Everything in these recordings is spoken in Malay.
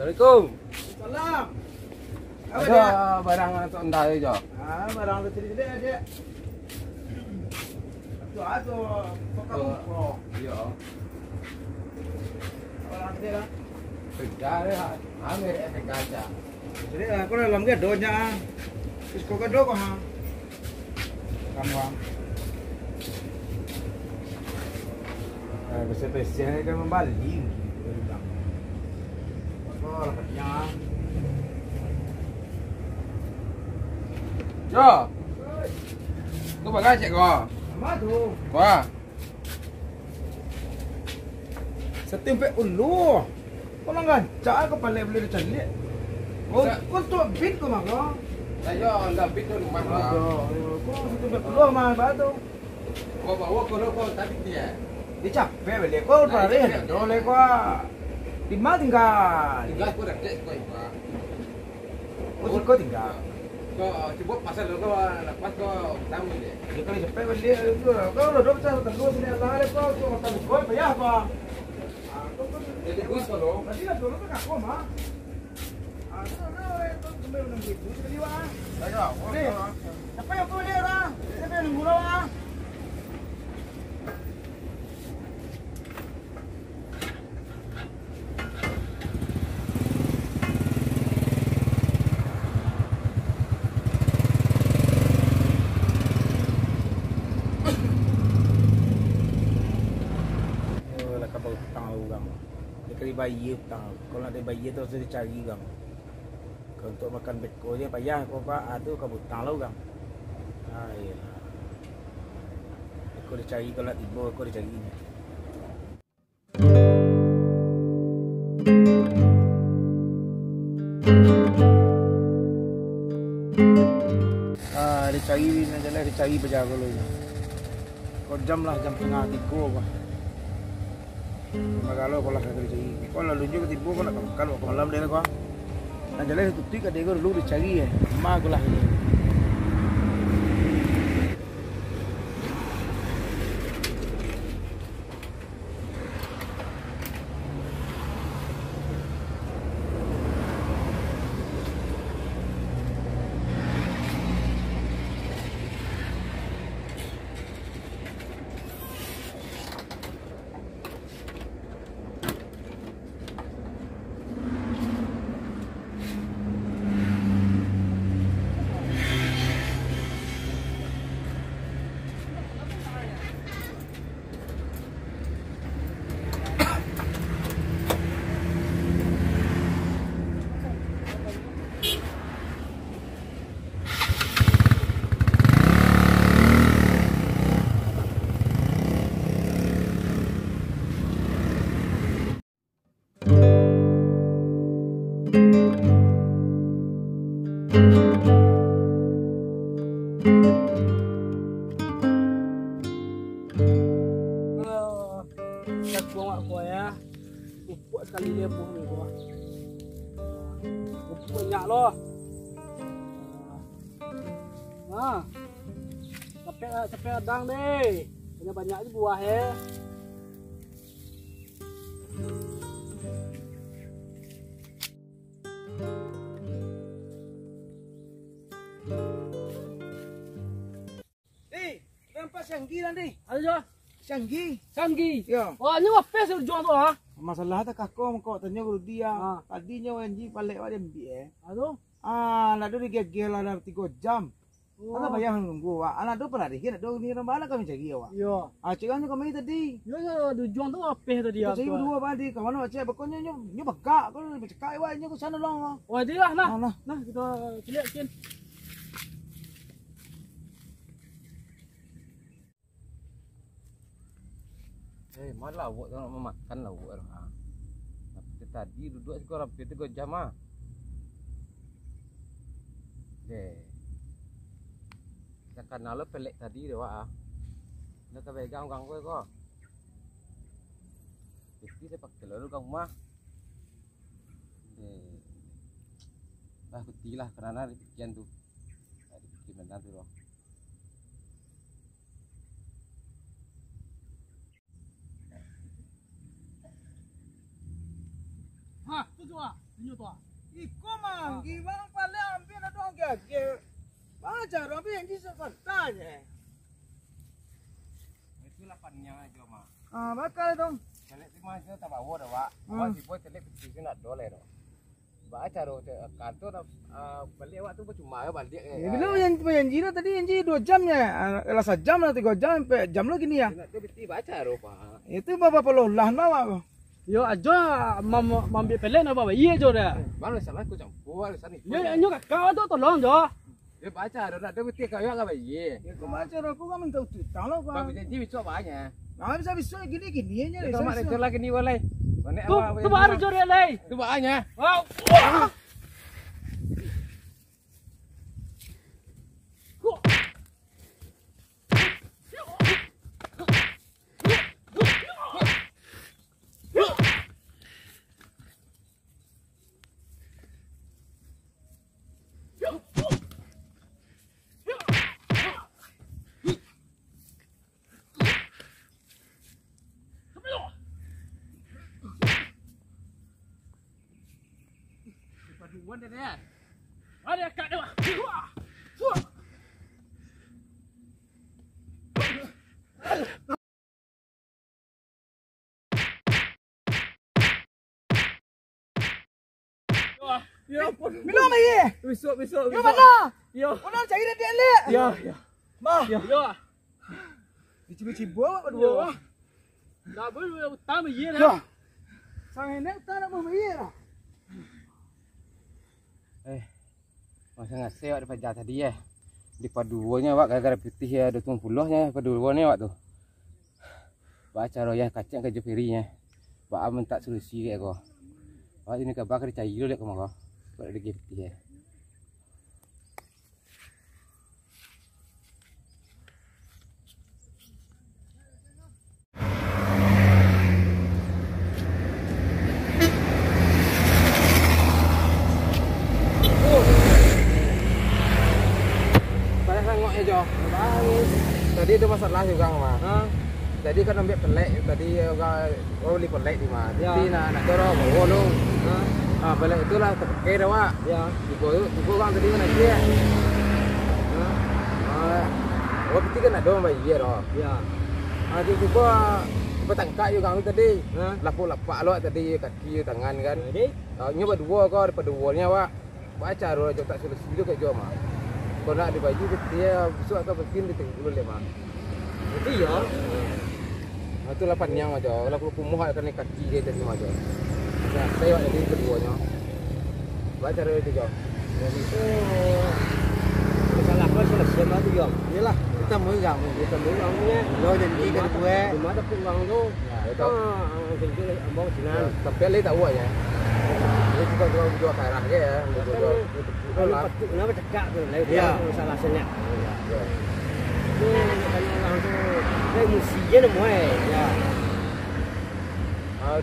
Assalamualaikum. Salam. Apa Ada dia? barang untuk entah je. Barang tu tadi ada. Tu kok kamu pro. Ya. Orang dia lah. Sudah dah. Ambil efek kaca. Jadi aku dalam ke donya. Terus kok do kok ha. Kamu ang. Spesial kan membalik. Oh, lepasnya. Jo. Kau bagai cek kau. Apa tu? Wah. Setimpe ulu. Kau langgan cak kau balik beli calik. Oh, kau tu bit kau mak kau. Saya dah bikin rumah kau. Kau setimpe ulu mah batu. Kau bawa kau tapi dia. Dia capek beli. Kau tarik dole kau. Di mana tinggal? Tinggal kau dah cek kau. Oh, kau tinggal. Kau cuba pasal kau lepas kau tahu dia. Dia kalau capek beli itu. Kau udah dua pecah tengok sini ada kau tu makan kau bayar apa? Jadi gus kalau. Nanti lah dulu tu aku mah. Itu kembali nunggu itu jadi wah. Saya. Siapa yang kau lihat lah? Siapa yang nunggu lah? Bayi hutang. Kalau ada bayi tu harus dicari gang. Kalau untuk makan beko dia payah kau pak tu kau hutang lah gang. Ayolah. Kau dicari kalau tiba kau dicari ni. Dicari ni jalan dicari berjaga lu. Kau jam lah jam tengah 3 apa. Magalo ko lang kerja ini. Kau lalu juga tiba kau nak kalau malam dia kau. Nah jalan itu tiga dia kau dulu dicari ya. Mak kau lah ini. Upuk sekali dia buah ni gua. Upuk banyak loh. Nah. Sampai adang deh. Banyak je buah ya. Nampak Sanggi lah ni. Ada je? Sanggi. Ya. Oh, ni apa sih jual tu ah? Masalah tak kakak kau tanya guru dia. Tadinya wanji balik ada MBA. Aduh. Nak dulu gegel ada 3 jam. Ada bayar nunggu. Anak tu pernah dikira do ni mana kami cari awak. Ya. Cakapnya kami tadi. Ya, ada jual tu apa tadi ah? Cari berdua padi. Kawan awak cakap pokoknya nyo begak. Kau bercakap awak nyo ke sana long. Oh, dia lah nah. Nah. Nah, kita lihat kan. Malah awak tu nak makan lah awak. tadi duduk sekarang itu kau jam ah. Jangan nalo pelek tadi deh wah. Nak pegang gang kau. Itu saya pakai lalu kang mah. Lah putih lah karena dibikin tuh. Dibikin benar tuh loh. Ha, tu tu ah. Tunjuk tu ah. Iko mang, gimana paling ambil ada orang gagil. Baca tapi yang bisa katanya. Itulah panjang aja mah. Bakal dong. Telek tu mah saya tak bawa dah wak. Awak si boy telek putih nak dollar dah. Baca dah kantor balik awak tu cuma balik. Belum yang jira tadi yang jira 2 jamnya. Lah 1 jam lah 3 jam sampai jam lagi ni ya. Nak tu putih baca rupa. Itu bapa perlu lah nawa. Yo aja mambil pelek nak bawa iya jo dah. Baru salah aku campur sana. Yo nyo kakak tu tolong jo. Dia baca dah nak tu putih kau yang apa ye. Aku baca aku kan minta utang lo Bang janji bisu banyak. Bisa gini aja. Kalau mak itu lagi ni walai. Tu baru jo dia lei. Tu banyak. Wow. Paduan dah dia. Ada kat dia. Ya ampun. Belum lagi. Besok. Yang mana? Yo. Orang cari dia lek. Yo. Mah. Yo. Cibu-cibu berdua. Dah boleh utama iya Yo. dah. Sang ini tak nak membayar lah. Masa ngasih awak dapat jatah tadi ya. Di paduanya awak gara-gara putih ya 20-nya paduanya awak tu. Baca royah kacang ke jepirinya. Ba minta solusi kayak kau. Awak ini kabar kerja dulu dek kau. Kau ada putih ya. Tadi itu masalah juga mah. Tadi kan ambil pelek, tadi orang beli pelek di mana. Jadi nak dorong bawa lu. Pelek itulah terpakai dah wak. Ya. Ibu orang tadi mana dia? Oh putih kan nak dorong bayi dah. Ya. Tiba tangkap juga orang tadi. Lapak lu tadi kaki tangan kan. Jadi Nyoba dua kau daripada duanya wak. Baca roh tak solusi juga ke mah. Kalau nak dibagi dia besok akan penting di tengah dulu mah. jadi yo. Itu 8 yang aja. Kalau aku kumuh akan kaki dia tadi aja. Ya, saya jadi keduanya. Baca dia tu jo. Jadi itu masalah apa selesai mah tu yo. Iyalah, kita mau gang. Kita mulangnya. Lo janji kan gue. Cuma ada pulang tu. Itu Kerja ambang sinan. tapi le tak buat ya. Ini juga jual karah ke ya. Kalau patut kenapa cekak tu? Lain masalah senyap. Tu tanya orang tu. Dia mesti je nak muai. Ya.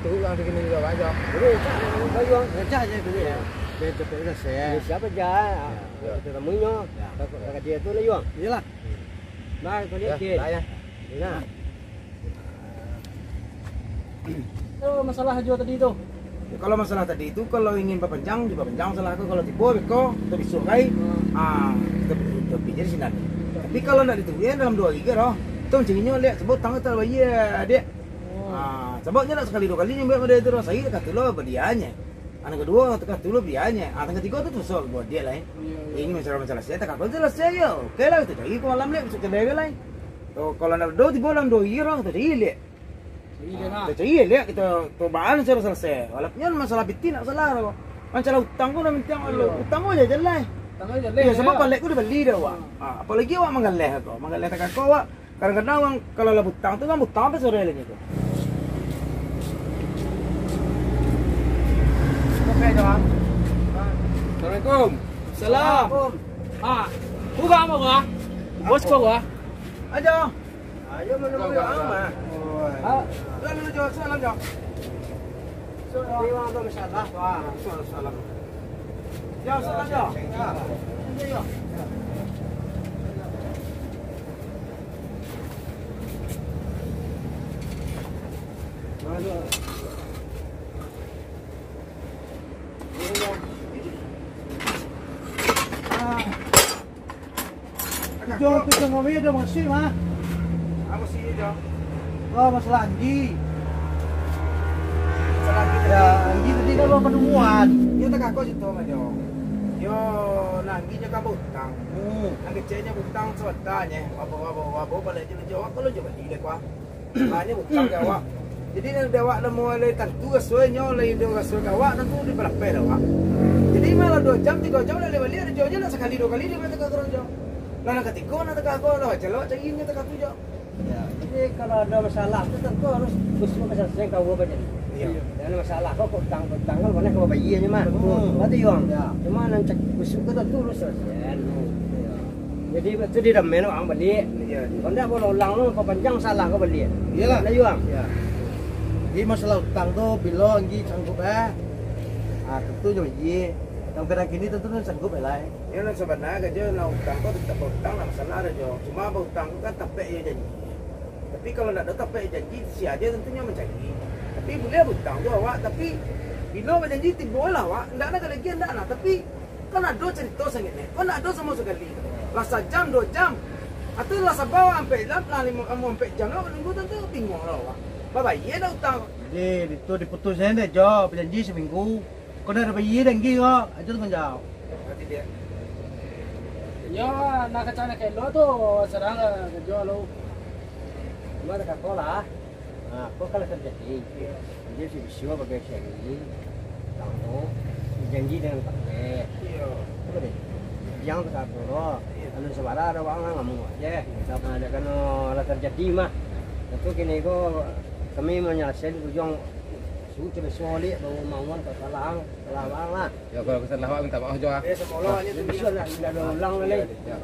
Tu yang segini juga banyak. Jadi kau jual Kerja aja dulu ya. Dia cepat selesai. siapa je? Kita temunya. Kata dia tu lah jual. Iyalah. Baik kau Ya, lihat dia. dah ya. Ya. Tu masalah jual tadi tu. Kalau masalah tadi itu kalau ingin berpanjang juga panjang salah aku kalau tiba beko kita disukai kita pikir sini. Tapi kalau nak ditungguin dalam 2 hari roh. Tu macamnya lihat sebut tang tak bayi dia. Sebabnya nak sekali 2 kali nyambil pada itu roh. Saya dekat dulu berdianya. Anak kedua dekat dulu berdianya. Anak ketiga tu terus buat dia lah. Ini masalah saya tak apa selesai ya. Okey lah kita cari malam ni masuk kedai lain. Tu kalau nak dua tiba dalam 2 hari roh kita cari lihat. Kita lihat kita cobaan secara selesai. Walaupun masalah biti nak salah roh. Masalah utang pun nak minta utang aja jelas. Tangan je Ya, sebab balik aku dah beli dah awak. Apalagi awak mengalih aku. Mengalih tak aku awak. Kadang-kadang orang kalau lah butang tu kan butang sampai sore lagi tu. Assalamualaikum. Salam. Ah, buka apa gua? Bos kau gua? Aja. Ayo menunggu ama. Ah, Lalu jawab salam jawab. ini orang tu masalah. Wah, Salam. Jawab salam jawab. Ya. Jual pisang ngopi ada masih mah. Apa sih jawab? Oh masalah Anggi. Salam kita. Ya Anggi tadi kan mau penemuan. Yo tak aku situ mah yo. Yo nanginya kan butang. Nang kecilnya butang sewatanya. Wabo balik je jawab kalau je balik dek wah. Hanya butang jawab. Jadi nang dewak nemu le tentu sesuainya le dia sesuai kawak tentu di berapa dewak. Jadi malah 2 jam 3 jam le balik ada jauhnya nak sekali 2 kali dia mata kurang jauh. Lah ketika nak tak aku lah celok carinya tak aku jauh. ya. Jadi kalau ada masalah tu tentu harus usul selesai kau baca. Iya. Dan masalah kau utang kalau mana kau bayi ni mah. Berarti yang. Cuma nang cek usul tu terus selesai. Jadi itu di dalam orang balik. Iya. Kalau dah boleh ulang lu kau panjang salah kau balik. Iyalah. Lah yang. Ya. Jadi masalah utang tuh bila Anggi sanggup tentu cuma iya. Sampai kini tentu kan sanggup lah. Ya nak sebenarnya kerja nak utang kau tetap utang lah masalah ada jauh. Cuma utang kan tapek ya janji. Tapi kalau nak ada tapek janji si aja tentunya mencari. Tapi boleh utang tu awak. Tapi bila berjanji tiba lah awak. Tidak nak lagi tidak nak. Tapi kan ada cerita sangat ni. Kan ada semua sekali. Lah sejam 2 jam. Atau lah sabawa sampai lah 5 jam lah menunggu tentu bingung lah awak. Bapa iya dah utang. Jadi itu diputusnya deh Jo, berjanji seminggu. Kau dah bayi Anggi kok, aja tuh kan jauh. Nanti dia. Ya, nak kacana kayak lo tu serang kerja lo. Cuma tak kau lah. Nah, kau kalau terjadi, dia si biswa bagai ini, kamu janji dengan pakai. Iya. Apa deh? Yang tak kau lo. Kalau sebara ada orang ngamu aja. Kita ada kan lah terjadi mah. Itu kini kau kami menyelesaikan ujung suci bersolid bawa mauan tak salah lah. Ya kalau kesalah awak minta maaf juga. Ya semula hanya tu Bisa lah, tidak ada ulang lagi. Ya.